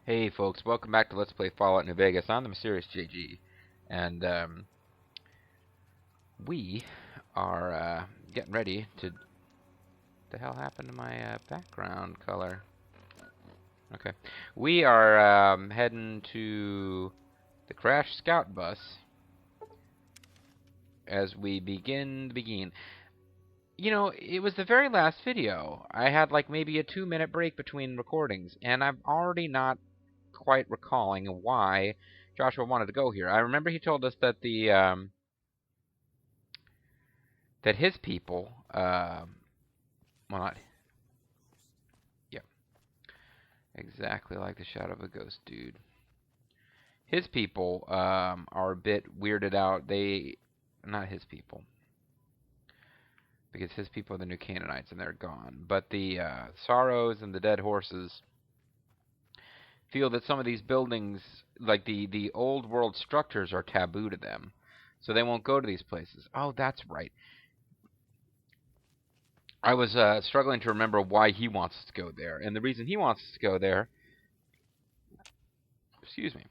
Hey folks, welcome back to Let's Play Fallout New Vegas. I'm the Mysterious JG, and we are getting ready to... The hell happened to my background color? Okay. We are heading to the Crash Scout Bus as we begin the beginning. You know, it was the very last video. I had like maybe a 2-minute break between recordings, and I'm already not quite recalling why Joshua wanted to go here. I remember he told us that that his people, well, not, yep, exactly like the shadow of a ghost, dude. His people are a bit weirded out. Not his people, because his people are the new Canaanites and they're gone. But the Sorrows and the Dead Horses feel that some of these buildings, like the old world structures, are taboo to them, so they won't go to these places. Oh, that's right. I was struggling to remember why he wants us to go there, and the reason he wants us to go there, excuse me,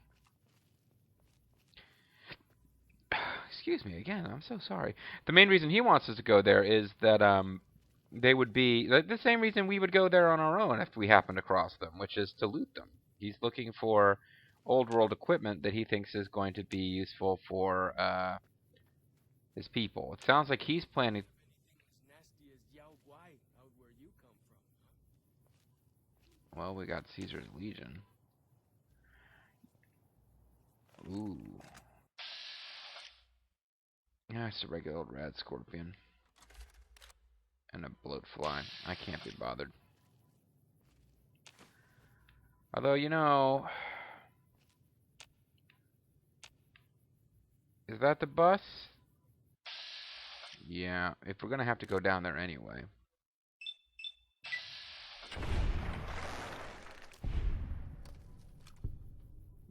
excuse me again, I'm so sorry. The main reason he wants us to go there is that they would be the same reason we would go there on our own if we happened to cross them, which is to loot them. He's looking for old world equipment that he thinks is going to be useful for his people. It sounds like he's planning. Well, we got Caesar's Legion. Ooh. Yeah, it's a regular old rad scorpion. And a bloatfly. I can't be bothered. Although, you know... Is that the bus? Yeah, if we're gonna have to go down there anyway.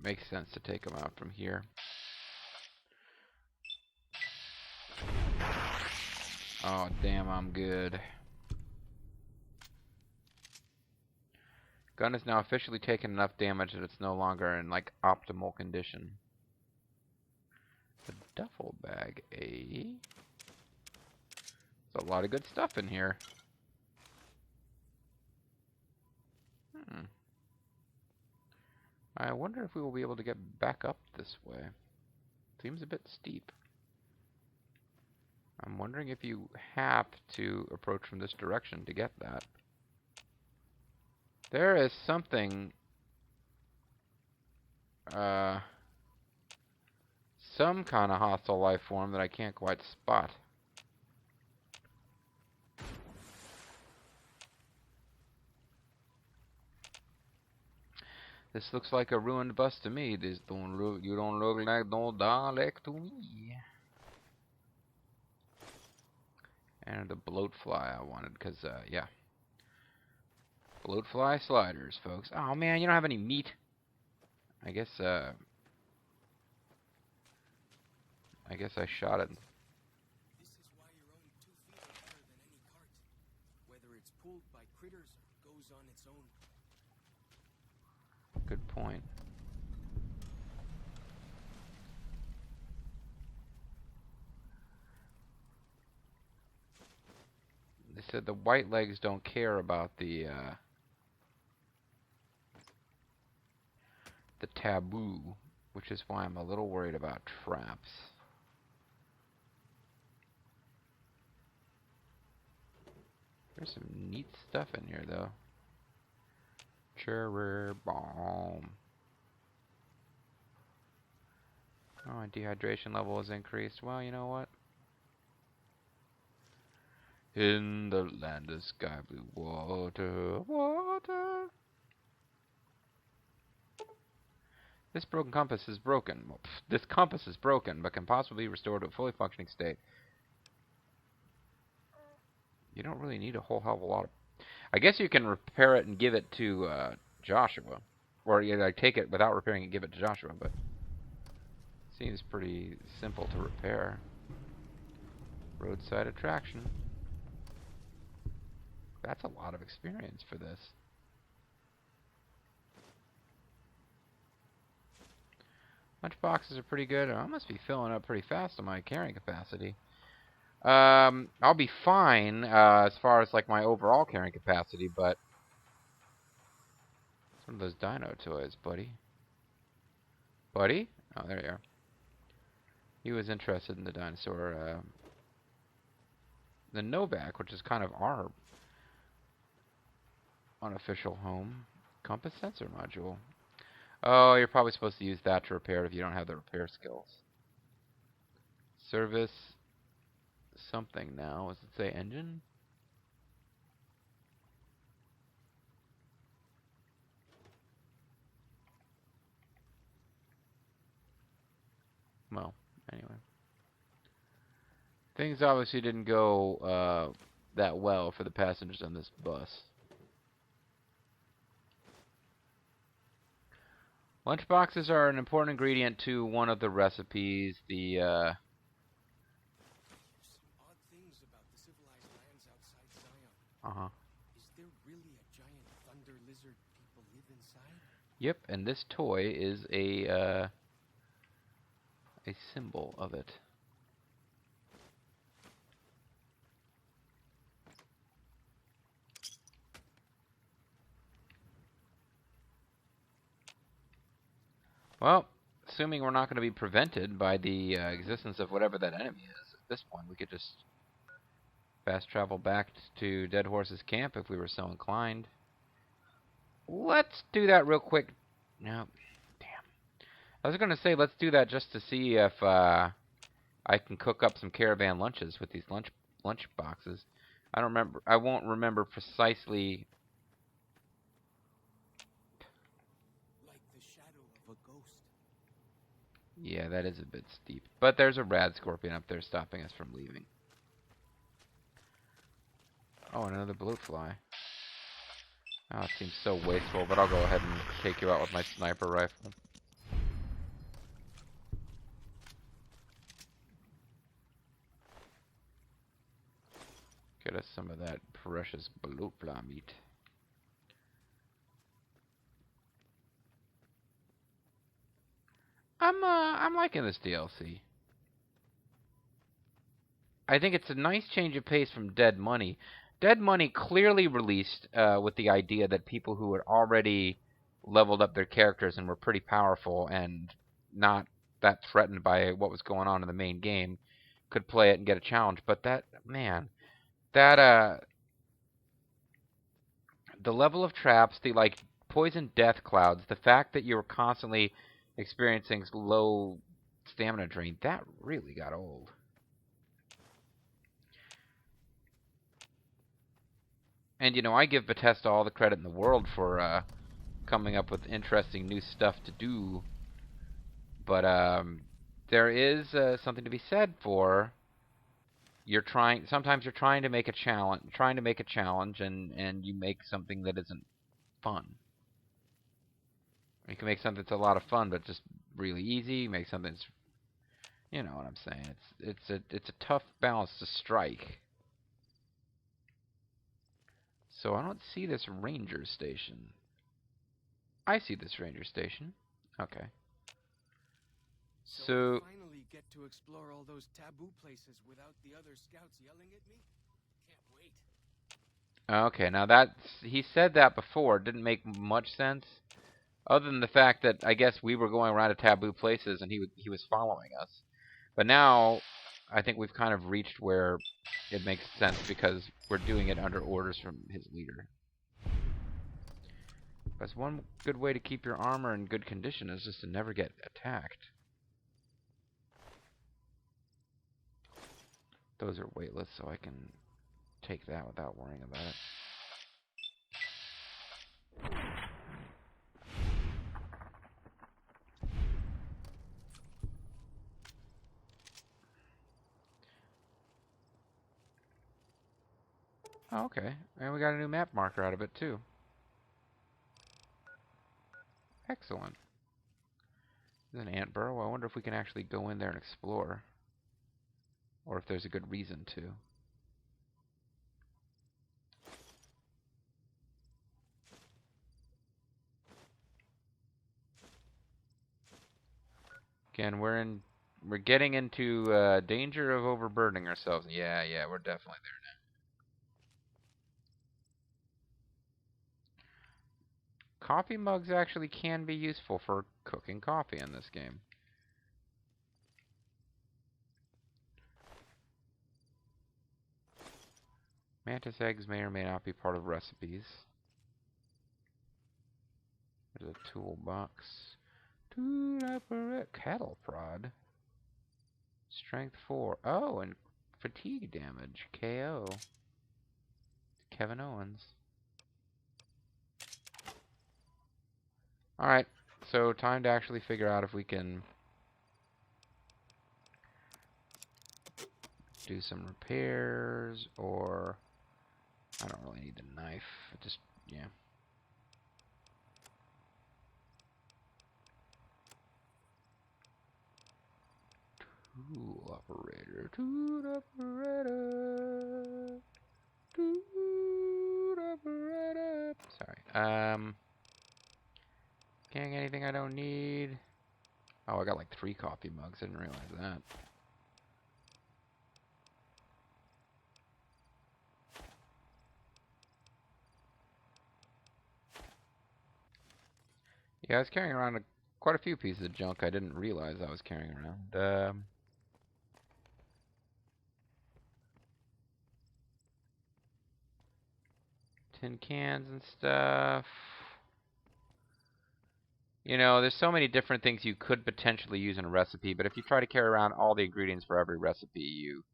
Makes sense to take them out from here. Oh, damn, I'm good. Gun has now officially taken enough damage that it's no longer in, like, optimal condition. The duffel bag, eh? There's a lot of good stuff in here. I wonder if we will be able to get back up this way. Seems a bit steep. I'm wondering if you have to approach from this direction to get that. There is something, some kind of hostile life form that I can't quite spot. This looks like a ruined bus to me. This don't look, you don't look like no Dalek to me. And the bloatfly I wanted, because, yeah. Bloatfly sliders, folks. Oh, man, you don't have any meat. I guess I shot it. This is why your own 2 feet are better than any cart. Whether it's pulled by critters or goes on its own. Good point. They said the white legs don't care about the taboo, which is why I'm a little worried about traps. There's some neat stuff in here, though. Cherry bomb. Oh, my dehydration level is increased. Well, you know what? In the land of sky blue water, water. This broken compass is broken. Well, this compass is broken, but can possibly be restored to a fully functioning state. You don't really need a whole hell of a lot of... I guess you can repair it and give it to Joshua. Or you like, take it without repairing and give it to Joshua, but... Seems pretty simple to repair. Roadside attraction. That's a lot of experience for this. Lunch boxes are pretty good. I must be filling up pretty fast on my carrying capacity. I'll be fine as far as like my overall carrying capacity, but some of those dino toys, buddy. Buddy? Oh, there you are. He was interested in the dinosaur, the Novak, which is kind of our unofficial home. Compass sensor module. Oh, you're probably supposed to use that to repair it if you don't have the repair skills. Service something now. Does it say engine? Well, anyway. Things obviously didn't go that well for the passengers on this bus. Lunchboxes are an important ingredient to one of the recipes. There's some odd things about the civilized lands outside Zion. Uh-huh. Is there really a giant thunder lizard people live inside? Yep, and this toy is a symbol of it. Well, assuming we're not going to be prevented by the existence of whatever that enemy is, at this point we could just fast travel back to Dead Horse's camp if we were so inclined. Let's do that real quick. No, damn. I was going to say let's do that just to see if I can cook up some caravan lunches with these lunch boxes. I don't remember. I won't remember precisely. Like the shadow of a ghost. Yeah, that is a bit steep. But there's a rad scorpion up there stopping us from leaving. Oh, and another bloat fly. Oh, it seems so wasteful, but I'll go ahead and take you out with my sniper rifle. Get us some of that precious bloat fly meat. I'm liking this DLC. I think it's a nice change of pace from Dead Money. Dead Money clearly released with the idea that people who had already leveled up their characters and were pretty powerful and not that threatened by what was going on in the main game could play it and get a challenge. But that, man, that the level of traps, the like poison death clouds, the fact that you were constantly experiencing low stamina drain, that really got old. And, you know, I give Bethesda all the credit in the world for coming up with interesting new stuff to do. But there is something to be said for sometimes you're trying to make a challenge, and you make something that isn't fun. You can make something that's a lot of fun, but just really easy. You make something that's, you know what I'm saying. It's a tough balance to strike. So I don't see this ranger station. I see this ranger station. Okay. So I finally get to explore all those taboo places without the other scouts yelling at me? Can't wait. Okay, now he said that before. It didn't make much sense. Other than the fact that I guess we were going around to taboo places and he was following us. But now I think we've kind of reached where it makes sense because we're doing it under orders from his leader. That's one good way to keep your armor in good condition is just to never get attacked. Those are weightless, so I can take that without worrying about it. Oh, okay. And we got a new map marker out of it, too. Excellent. There's an ant burrow. I wonder if we can actually go in there and explore. Or if there's a good reason to. Again, we're getting into danger of overburdening ourselves. Yeah, we're definitely there now. Coffee mugs actually can be useful for cooking coffee in this game. Mantis eggs may or may not be part of recipes. There's a toolbox. Cattle prod. Strength 4. Oh, and fatigue damage. KO. Kevin Owens. Alright, so time to actually figure out if we can do some repairs, or I don't really need the knife. Just, yeah. Tool operator. Sorry. Getting anything I don't need. Oh, I got like 3 coffee mugs. I didn't realize that. Yeah, I was carrying around quite a few pieces of junk I didn't realize I was carrying around. Tin cans and stuff. You know, there's so many different things you could potentially use in a recipe, but if you try to carry around all the ingredients for every recipe, you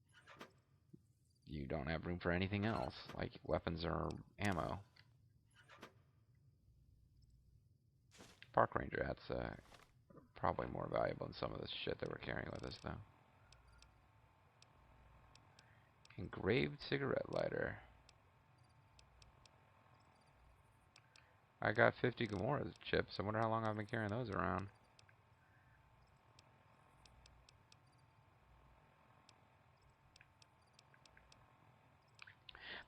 don't have room for anything else, like weapons or ammo. Park Ranger hat's probably more valuable than some of this shit that we're carrying with us, though. Engraved cigarette lighter. I got 50 Gamora chips. I wonder how long I've been carrying those around.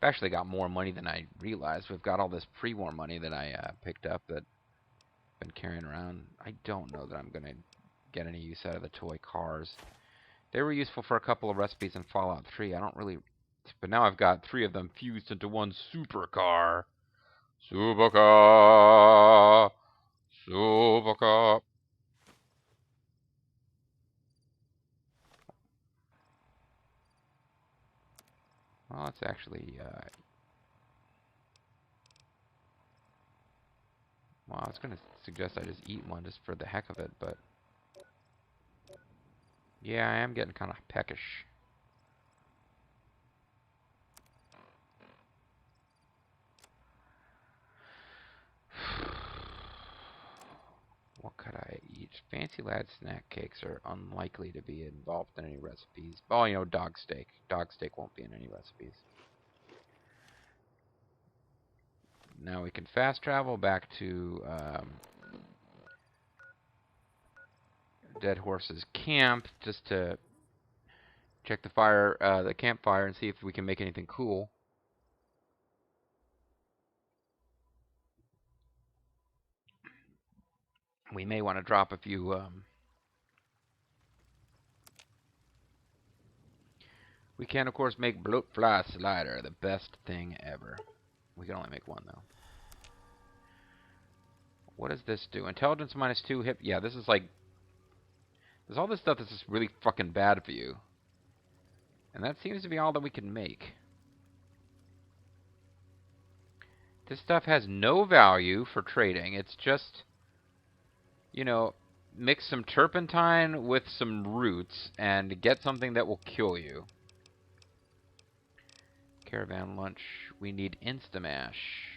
I've actually got more money than I realized. We've got all this pre-war money that I picked up that I've been carrying around. I don't know that I'm going to get any use out of the toy cars. They were useful for a couple of recipes in Fallout 3. I don't really... But now I've got 3 of them fused into one supercar. Supercar! Supercar! Well, it's actually... well, I was going to suggest I just eat one just for the heck of it, but... Yeah, I am getting kind of peckish. What could I eat? Fancy Lad snack cakes are unlikely to be involved in any recipes. Oh, you know, dog steak. Dog steak won't be in any recipes. Now we can fast travel back to Dead Horse's camp just to check the campfire, and see if we can make anything cool. We may want to drop a few. We can, of course, make Bloatfly Slider, the best thing ever. We can only make one, though. What does this do? Intelligence -2 hip. Yeah, this is like... There's all this stuff that's just really fucking bad for you. And that seems to be all that we can make. This stuff has no value for trading. It's just, you know, mix some turpentine with some roots and get something that will kill you. Caravan lunch. We need Instamash.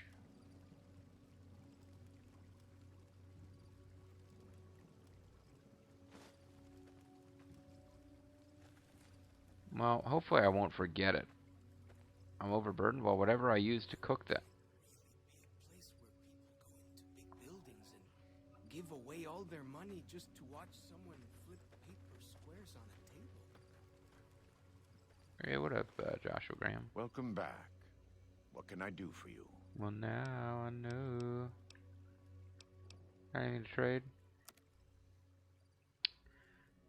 Well, hopefully I won't forget it. I'm overburdened. Well, whatever I use to cook that. Give away all their money just to watch someone flip paper squares on a table. Hey, what up, Joshua Graham? Welcome back. What can I do for you? Well, now I know. Got anything to trade?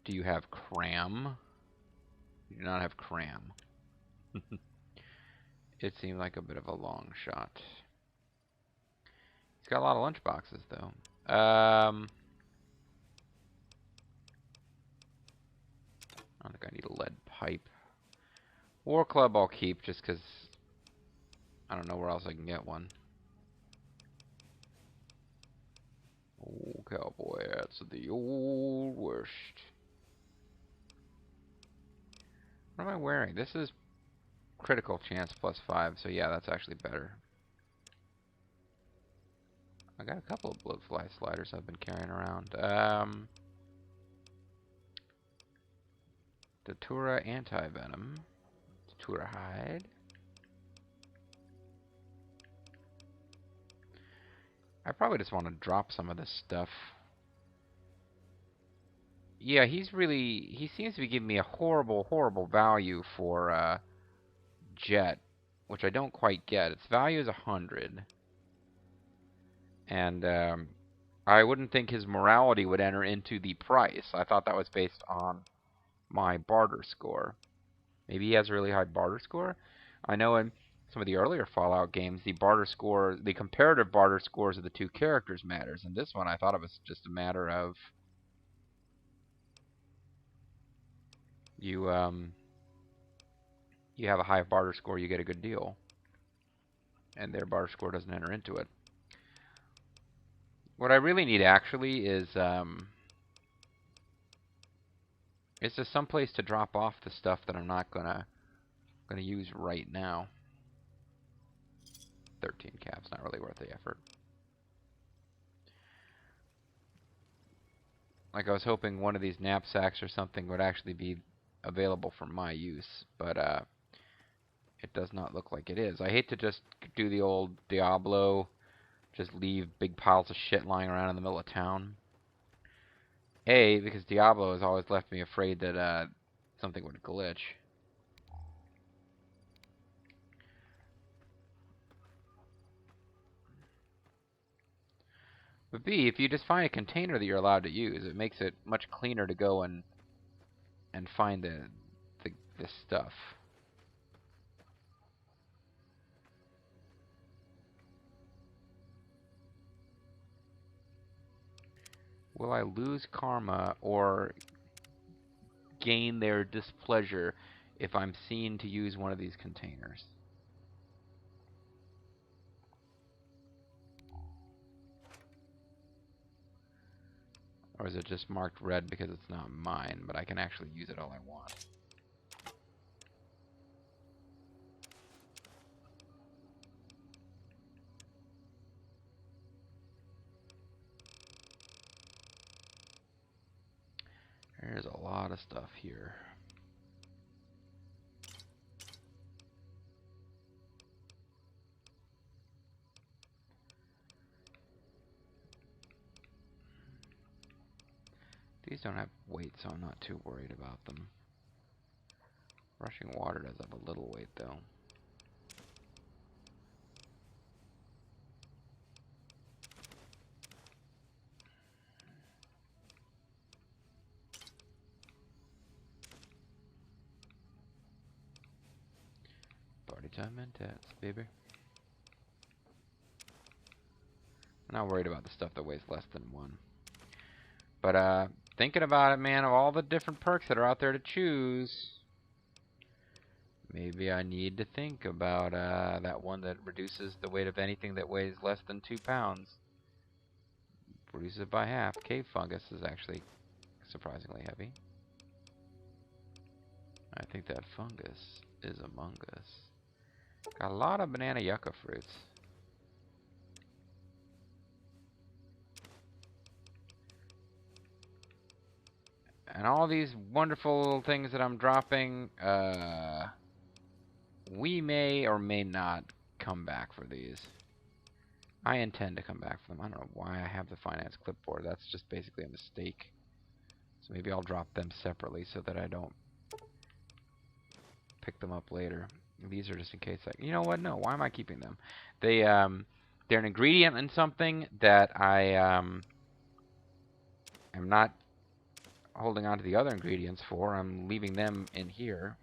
Do you have cram? You do not have cram. It seemed like a bit of a long shot. He's got a lot of lunch boxes, though. I don't think I need a lead pipe. War Club I'll keep just because I don't know where else I can get one. Oh, cowboy hats are the old worst. What am I wearing? This is critical chance +5, so yeah, that's actually better. I got a couple of bloodfly sliders I've been carrying around. Datura anti-venom. Datura hide. I probably just want to drop some of this stuff. Yeah, he seems to be giving me a horrible, horrible value for Jet, which I don't quite get. Its value is 100. And I wouldn't think his morality would enter into the price. I thought that was based on my barter score. Maybe he has a really high barter score? I know in some of the earlier Fallout games, the barter score, the comparative barter scores of the two characters matters. In this one, I thought it was just a matter of you have a high barter score, you get a good deal, and their barter score doesn't enter into it. What I really need actually is just some place to drop off the stuff that I'm not gonna use right now. 13 caps, not really worth the effort. Like I was hoping one of these knapsacks or something would actually be available for my use, but it does not look like it is. I hate to just do the old Diablo, just leave big piles of shit lying around in the middle of town. A, because Diablo has always left me afraid that something would glitch. But B, if you just find a container that you're allowed to use, it makes it much cleaner to go and find the stuff. Will I lose karma or gain their displeasure if I'm seen to use one of these containers? Or is it just marked red because it's not mine, but I can actually use it all I want? There's a lot of stuff here. These don't have weight, so I'm not too worried about them. Rushing water does have a little weight, though. Party time and tats, baby. I'm not worried about the stuff that weighs less than 1. But, thinking about it, man, of all the different perks that are out there to choose, maybe I need to think about that one that reduces the weight of anything that weighs less than 2 pounds. Reduces it by half. Cave fungus is actually surprisingly heavy. I think that fungus is among us. Got a lot of banana yucca fruits. And all these wonderful things that I'm dropping, we may or may not come back for these. I intend to come back for them. I don't know why I have the finance clipboard. That's just basically a mistake. So maybe I'll drop them separately so that I don't pick them up later. These are just in case you know what? No, why am I keeping them? They're an ingredient in something that I am not holding on to the other ingredients for. I'm leaving them in here.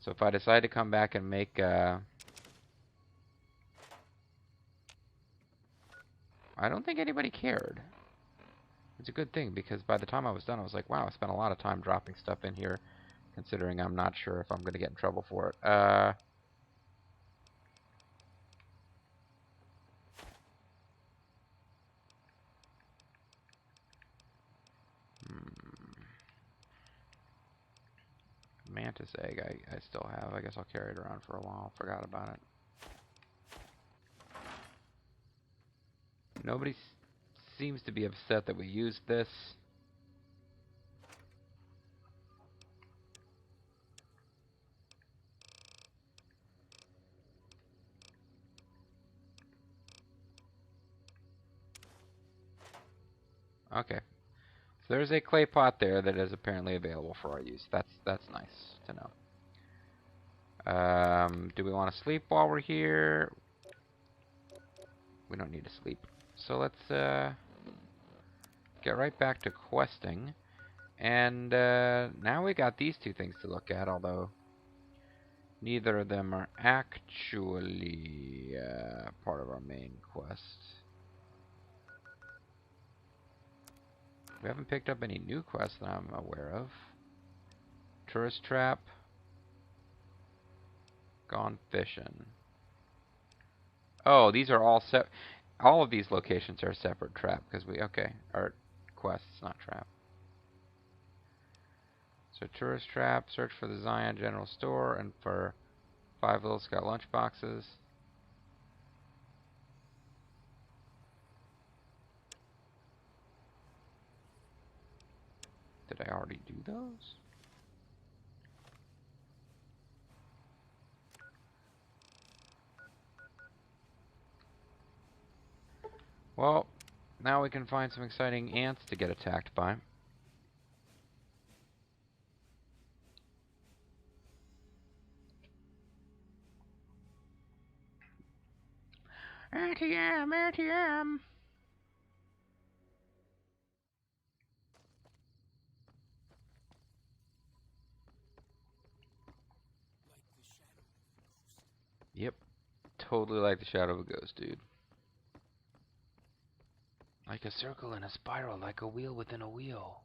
So if I decide to come back and make I don't think anybody cared. It's a good thing, because by the time I was done, I was like, wow, I spent a lot of time dropping stuff in here, considering I'm not sure if I'm going to get in trouble for it. Mantis egg I still have. I guess I'll carry it around for a while. Forgot about it. Nobody seems to be upset that we used this. Okay. So there's a clay pot there that is apparently available for our use. That's nice to know. Do we want to sleep while we're here? We don't need to sleep. So let's get right back to questing. And now we got these two things to look at, although neither of them are actually part of our main quest. We haven't picked up any new quests that I'm aware of. Tourist trap. Gone fishing. Oh, these are all all of these locations are a separate trap, because our quests, not trap. So tourist trap, search for the Zion General Store, and for 5 Little Scout lunch boxes. Did I already do those? Well, now we can find some exciting ants to get attacked by. ATM, ATM. Yep, totally like the shadow of a ghost, dude. Like a circle in a spiral, like a wheel within a wheel.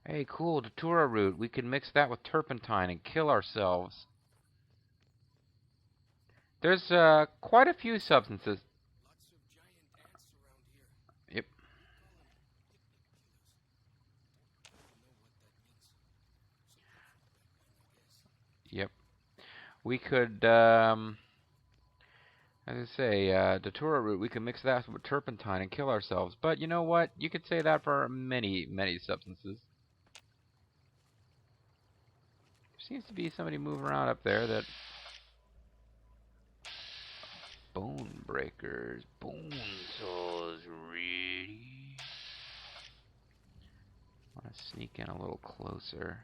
Hey, cool, Datura root. We can mix that with turpentine and kill ourselves. There's quite a few substances. Lots of giant ants around here. Yep. Yep. We could, as I say, Datura root, we can mix that with turpentine and kill ourselves. But you know what? You could say that for many, many substances. There seems to be somebody moving around up there that... Bone breakers. Bone saws ready. I want to sneak in a little closer.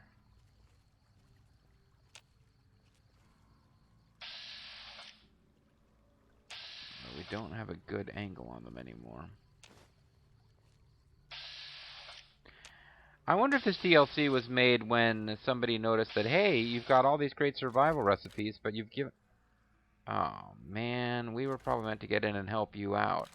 But we don't have a good angle on them anymore. I wonder if this DLC was made when somebody noticed that, hey, you've got all these great survival recipes, but you've given... Oh, man, we were probably meant to get in and help you out.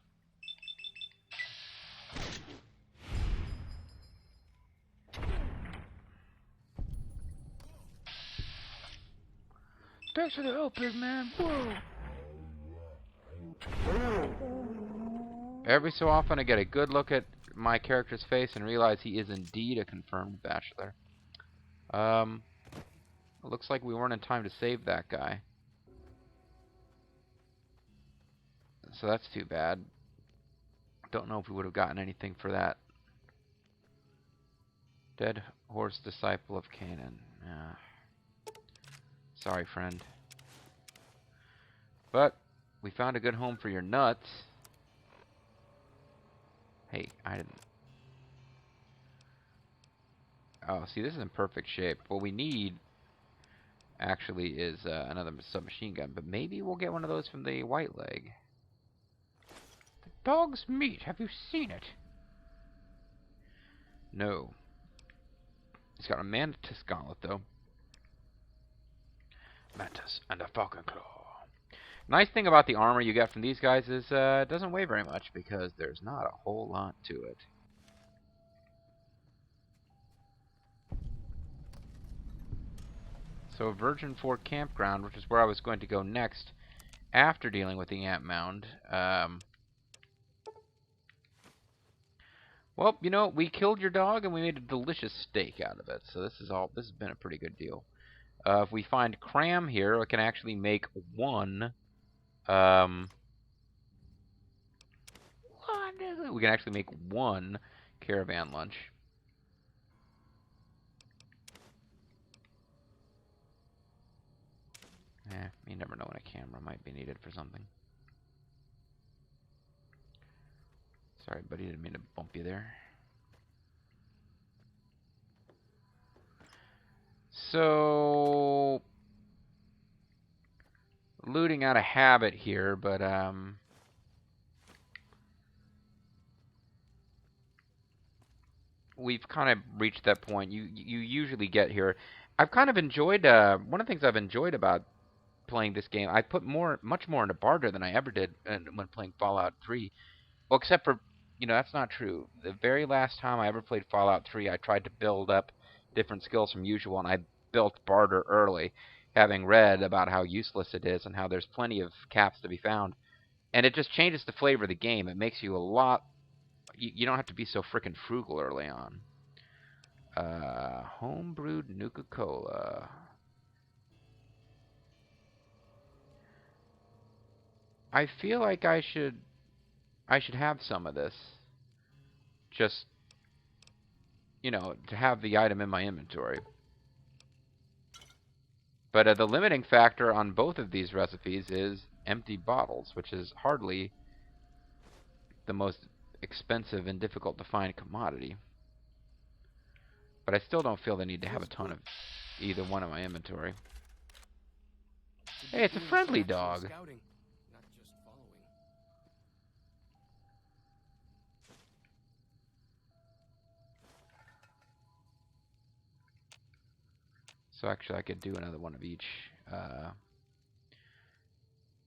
Thanks for the help, big man. Whoa. Every so often I get a good look at my character's face and realize he is indeed a confirmed bachelor. It looks like we weren't in time to save that guy. So that's too bad. Don't know if we would have gotten anything for that. Dead horse disciple of Canaan. Sorry, friend. But we found a good home for your nuts. Hey, I didn't... Oh, see, this is in perfect shape. What we need, actually, is another submachine gun. But maybe we'll get one of those from the White Leg. Dog's meat. Have you seen it? No. He's got a mantis gauntlet, though. Mantis and a falcon claw. Nice thing about the armor you get from these guys is it doesn't weigh very much because there's not a whole lot to it. So Virgin Fort Campground, which is where I was going to go next after dealing with the ant mound. Well, you know, we killed your dog and we made a delicious steak out of it. So this has been a pretty good deal. If we find Cram here, we can actually make one. We can actually make one caravan lunch. You never know when a camera might be needed for something. Sorry, buddy, didn't mean to bump you there. So, looting out of habit here, but we've kind of reached that point. You usually get here. I've kind of enjoyed one of the things I've enjoyed about playing this game. I put much more into barter than I ever did when playing Fallout 3. Well, except for, you know, that's not true. The very last time I ever played Fallout 3, I tried to build up different skills from usual, and I built barter early, having read about how useless it is and how there's plenty of caps to be found. And it just changes the flavor of the game. It makes you a lot... You don't have to be so frickin' frugal early on. Homebrewed Nuka-Cola. I feel like I should have some of this. Just, you know, to have the item in my inventory. But the limiting factor on both of these recipes is empty bottles, which is hardly the most expensive and difficult to find commodity. But I still don't feel the need to have a ton of either one in my inventory. Hey, it's a friendly dog. Scouting, not just following. So actually I could do another one of each.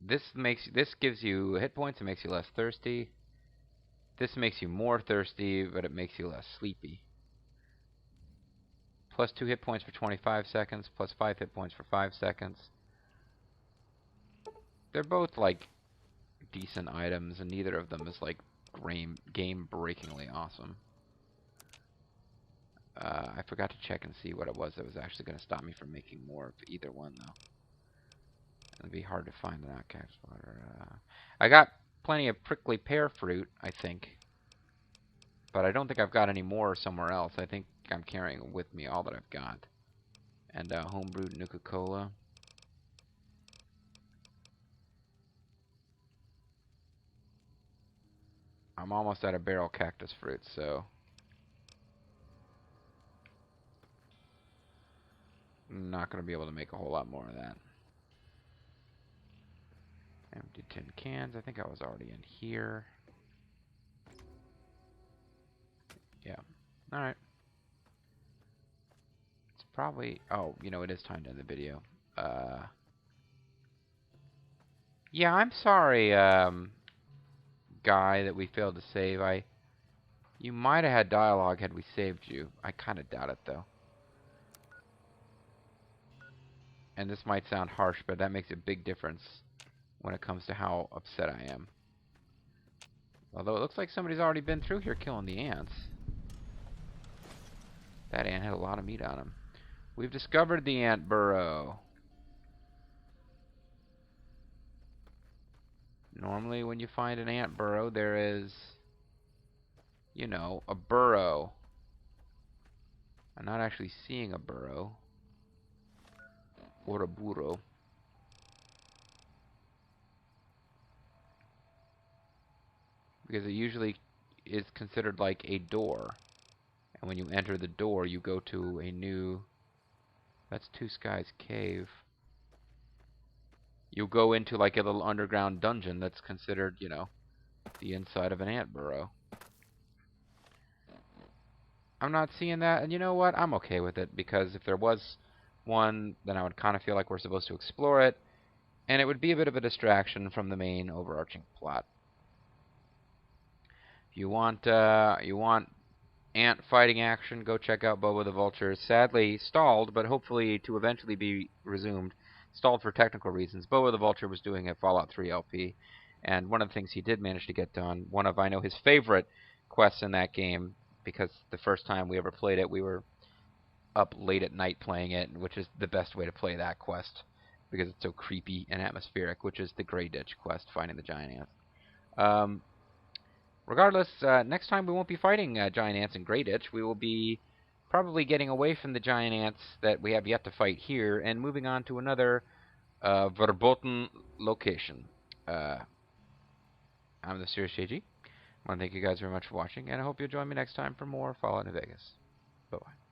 This gives you hit points, it makes you less thirsty. This makes you more thirsty, but it makes you less sleepy. Plus 2 hit points for 25 seconds, plus 5 hit points for 5 seconds. They're both like decent items, and neither of them is like game-breakingly awesome. I forgot to check and see what it was that was actually going to stop me from making more of either one, though. It'd be hard to find the knockout spotter. I got plenty of prickly pear fruit, I think. But I don't think I've got any more somewhere else. I think I'm carrying with me all that I've got. And homebrewed Nuka-Cola. I'm almost out of barrel cactus fruit, so... I'm not going to be able to make a whole lot more of that. Empty tin cans. I think I was already in here. Yeah. Alright. It's probably... Oh, you know, it is time to end the video. Yeah, I'm sorry, guy that we failed to save. You might have had dialogue had we saved you. I kind of doubt it, though. And this might sound harsh, but that makes a big difference when it comes to how upset I am. Although it looks like somebody's already been through here killing the ants. That ant had a lot of meat on him. We've discovered the ant burrow. Normally when you find an ant burrow, there is, you know, a burrow. I'm not actually seeing a burrow. Or a burrow. Because it usually is considered like a door. And when you enter the door, you go to a new... That's Two Skies Cave. You go into like a little underground dungeon that's considered, you know, The inside of an ant burrow. I'm not seeing that, and you know what? I'm okay with it, because if there was one, then I would kind of feel like we're supposed to explore it, and it would be a bit of a distraction from the main overarching plot. If you want ant fighting action, go check out Boba the Vulture. Sadly stalled, but hopefully to eventually be resumed. Stalled for technical reasons. Boba the Vulture was doing a Fallout 3 LP, and one of the things he did manage to get done, one of, I know, his favorite quests in that game, because the first time we ever played it, we were up late at night playing it, which is the best way to play that quest, because it's so creepy and atmospheric, which is the Grey Ditch quest, finding the giant ants. Regardless, next time we won't be fighting giant ants in Grey Ditch. We will be probably getting away from the giant ants that we have yet to fight here and moving on to another verboten location. I'm the Serious JG. I want to thank you guys very much for watching, and I hope you'll join me next time for more Fallout New Vegas. Bye-bye.